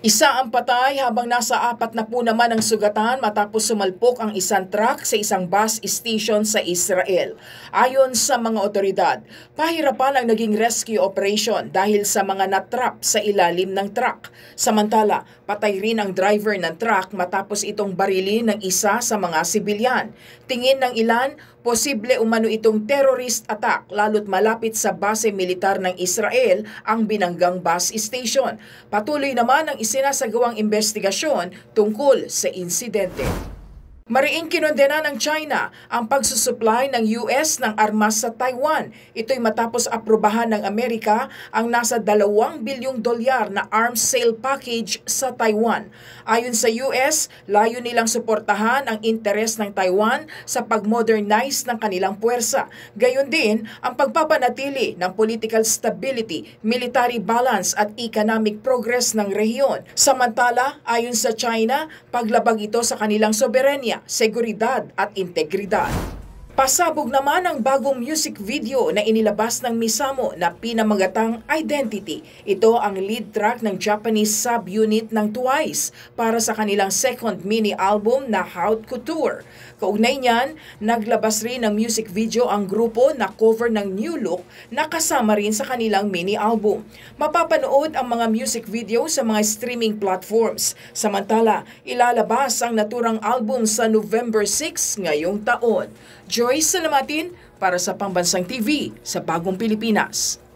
Isa ang patay habang nasa 40 naman ang sugatan matapos sumalpok ang isang truck sa isang bus station sa Israel. Ayon sa mga otoridad, pahirapan ang naging rescue operation dahil sa mga natrap sa ilalim ng truck. Samantala, patay rin ang driver ng truck matapos itong barilin ng isa sa mga sibilyan. Tingin ng ilan, posible umano itong terrorist attack lalo't malapit sa base militar ng Israel ang binanggang bus station. Patuloy naman ang isinasagawang investigasyon tungkol sa insidente. Mariing kinondena ng China ang pagsusupply ng US ng armas sa Taiwan. Ito'y matapos aprobahan ng Amerika ang nasa $2 bilyong na arms sale package sa Taiwan. Ayon sa US, layo nilang suportahan ang interes ng Taiwan sa pag-modernize ng kanilang puwersa. Gayon din ang pagpapanatili ng political stability, military balance at economic progress ng rehiyon. Samantala, ayon sa China, paglabag ito sa kanilang soberenya, seguridad at integridad. Pasabog naman ang bagong music video na inilabas ng Misamo na pinamagatang Identity. Ito ang lead track ng Japanese subunit ng Twice para sa kanilang second mini album na Haute Couture. Kaugnay niyan, naglabas rin ng music video ang grupo na cover ng New Look na kasama rin sa kanilang mini album. Mapapanood ang mga music video sa mga streaming platforms. Samantala, ilalabas ang naturang album sa November 6 ngayong taon. Joyce Salamatin para sa Pambansang TV sa Bagong Pilipinas.